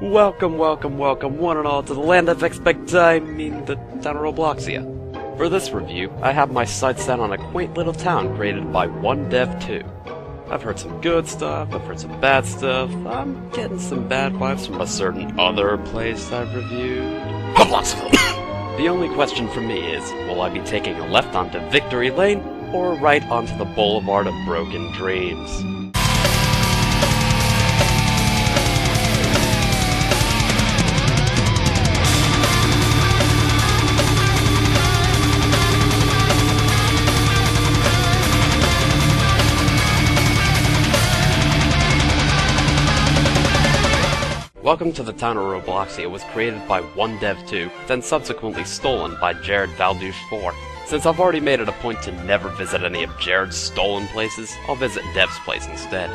Welcome, one and all, to the land of the town of Robloxia. For this review, I have my sights set on a quaint little town created by one dev 2. I've heard some good stuff, I've heard some bad stuff, I'm getting some bad vibes from a certain other place I've reviewed. Robloxia! The only question for me is, will I be taking a left onto Victory Lane, or a right onto the Boulevard of Broken Dreams? Welcome to the town of Robloxia was created by one dev 2, then subsequently stolen by Jared Valdouche 4. Since I've already made it a point to never visit any of Jared's stolen places, I'll visit Dev's place instead.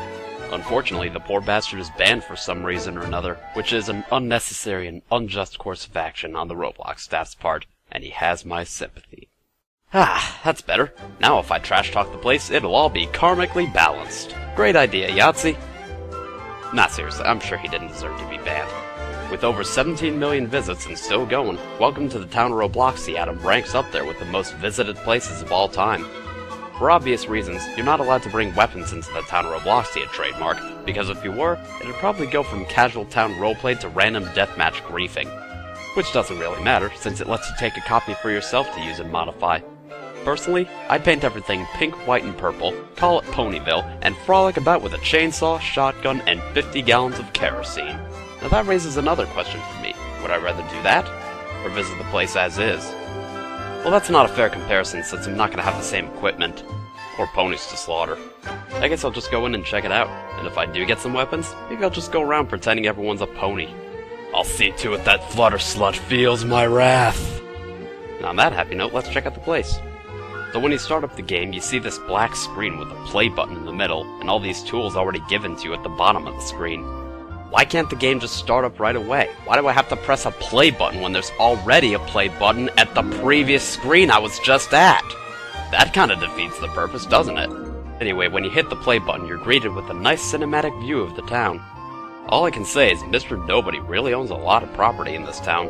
Unfortunately, the poor bastard is banned for some reason or another, which is an unnecessary and unjust course of action on the Roblox staff's part, and he has my sympathy. Ah, that's better. Now if I trash talk the place, it'll all be karmically balanced. Great idea, Yahtzee. Nah, seriously, I'm sure he didn't deserve to be banned. With over 17 million visits and still going, welcome to the town of Robloxia ranks up there with the most visited places of all time. For obvious reasons, you're not allowed to bring weapons into the town of Robloxia trademark, because if you were, it'd probably go from casual town roleplay to random deathmatch griefing. Which doesn't really matter, since it lets you take a copy for yourself to use and modify. Personally, I'd paint everything pink, white, and purple, call it Ponyville, and frolic about with a chainsaw, shotgun, and 50 gallons of kerosene. Now that raises another question for me. Would I rather do that, or visit the place as is? Well, that's not a fair comparison since I'm not going to have the same equipment, or ponies to slaughter. I guess I'll just go in and check it out, and if I do get some weapons, maybe I'll just go around pretending everyone's a pony. I'll see to it that Flutter Slut feels my wrath! And on that happy note, let's check out the place. So when you start up the game, you see this black screen with a play button in the middle, and all these tools already given to you at the bottom of the screen. Why can't the game just start up right away? Why do I have to press a play button when there's already a play button at the previous screen I was just at? That kinda defeats the purpose, doesn't it? Anyway, when you hit the play button, you're greeted with a nice cinematic view of the town. All I can say is Mr. Nobody really owns a lot of property in this town.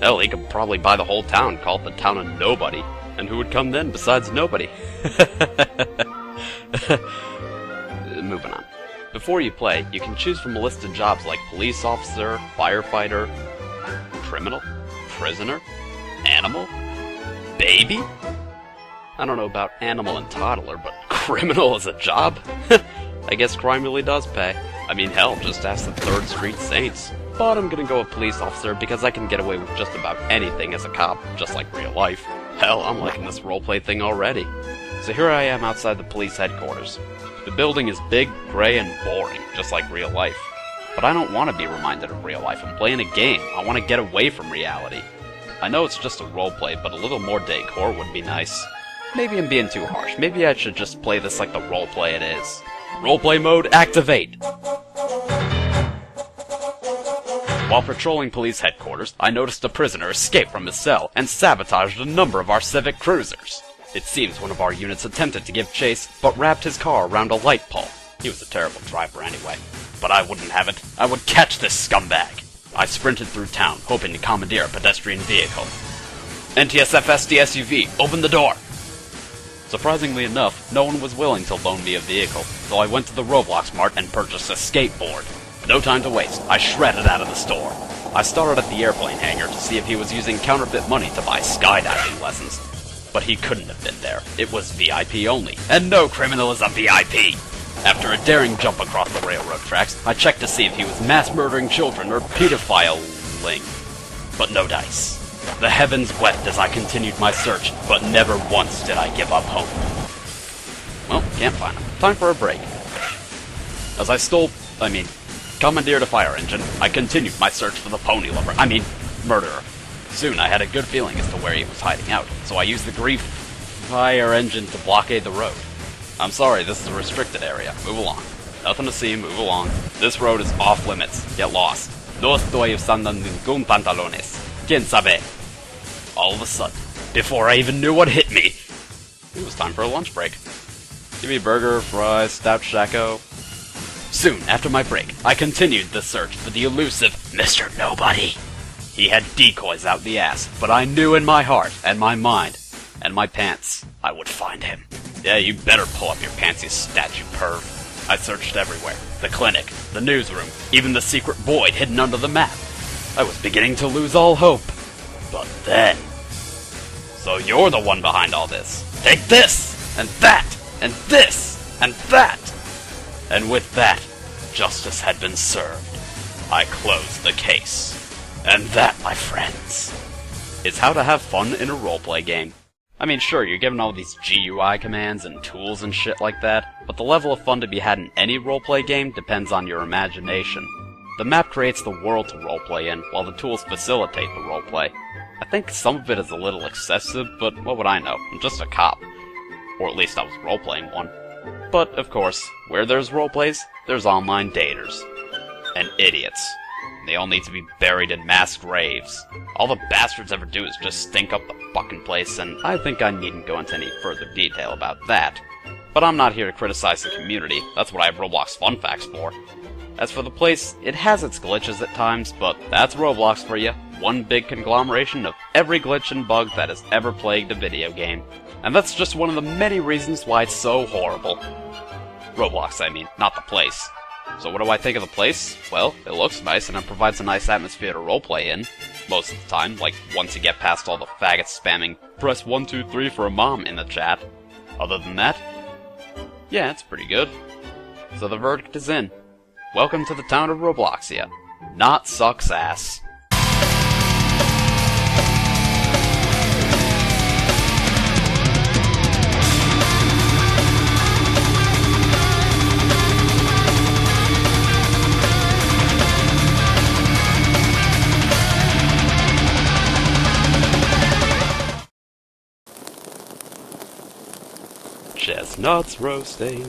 Hell, he could probably buy the whole town, call it the town of Nobody. And who would come then besides nobody? Moving on. Before you play, you can choose from a list of jobs like police officer, firefighter, criminal, prisoner, animal, baby? I don't know about animal and toddler, but criminal is a job? I guess crime really does pay. I mean, hell, just ask the 3rd Street Saints. But I'm gonna go with police officer because I can get away with just about anything as a cop, just like real life. Hell, I'm liking this roleplay thing already. So here I am outside the police headquarters. The building is big, gray, and boring, just like real life. But I don't want to be reminded of real life. I'm playing a game. I want to get away from reality. I know it's just a roleplay, but a little more decor would be nice. Maybe I'm being too harsh. Maybe I should just play this like the roleplay it is. Roleplay mode, activate! While patrolling police headquarters, I noticed a prisoner escape from his cell and sabotaged a number of our civic cruisers. It seems one of our units attempted to give chase, but wrapped his car around a light pole. He was a terrible driver anyway. But I wouldn't have it. I would catch this scumbag. I sprinted through town, hoping to commandeer a pedestrian vehicle. NTSF SD SUV, open the door! Surprisingly enough, no one was willing to loan me a vehicle, so I went to the Roblox Mart and purchased a skateboard. No time to waste, I shredded out of the store. I started at the airplane hangar to see if he was using counterfeit money to buy skydiving lessons. But he couldn't have been there. It was VIP only, and no criminal is a VIP! After a daring jump across the railroad tracks, I checked to see if he was mass-murdering children or pedophiling. But no dice. The heavens wept as I continued my search, but never once did I give up hope. Well, can't find him. Time for a break. As I commandeered a fire engine, I continued my search for the murderer. Soon I had a good feeling as to where he was hiding out, so I used the grief fire engine to blockade the road. I'm sorry, this is a restricted area. Move along. Nothing to see, move along. This road is off limits. Get lost. No estoy usando ningún pantalones. ¿Quién sabe? All of a sudden, before I even knew what hit me, it was time for a lunch break. Give me burger, fries, stout shacko. Soon after my break, I continued the search for the elusive Mr. Nobody. He had decoys out the ass, but I knew in my heart and my mind and my pants I would find him. Yeah, you better pull up your pants, you statue perv. I searched everywhere. The clinic, the newsroom, even the secret void hidden under the map. I was beginning to lose all hope. But then... So you're the one behind all this. Take this, and that, and this, and that. And with that, justice had been served. I closed the case. And that, my friends, is how to have fun in a roleplay game. I mean, sure, you're given all these GUI commands and tools and shit like that, but the level of fun to be had in any roleplay game depends on your imagination. The map creates the world to roleplay in, while the tools facilitate the roleplay. I think some of it is a little excessive, but what would I know? I'm just a cop. Or at least I was roleplaying one. But, of course, where there's roleplays, there's online daters. And idiots. They all need to be buried in mass graves. All the bastards ever do is just stink up the fucking place, and I think I needn't go into any further detail about that. But I'm not here to criticize the community. That's what I have Roblox fun facts for. As for the place, it has its glitches at times, but that's Roblox for you. One big conglomeration of every glitch and bug that has ever plagued a video game. And that's just one of the many reasons why it's so horrible. Roblox, I mean, not the place. So what do I think of the place? Well, it looks nice and it provides a nice atmosphere to roleplay in. Most of the time, like once you get past all the faggots spamming press 1, 2, 3 for a mom in the chat. Other than that, yeah, it's pretty good. So the verdict is in. Welcome to the town of Robloxia. Not sucks ass. Chestnuts roasting.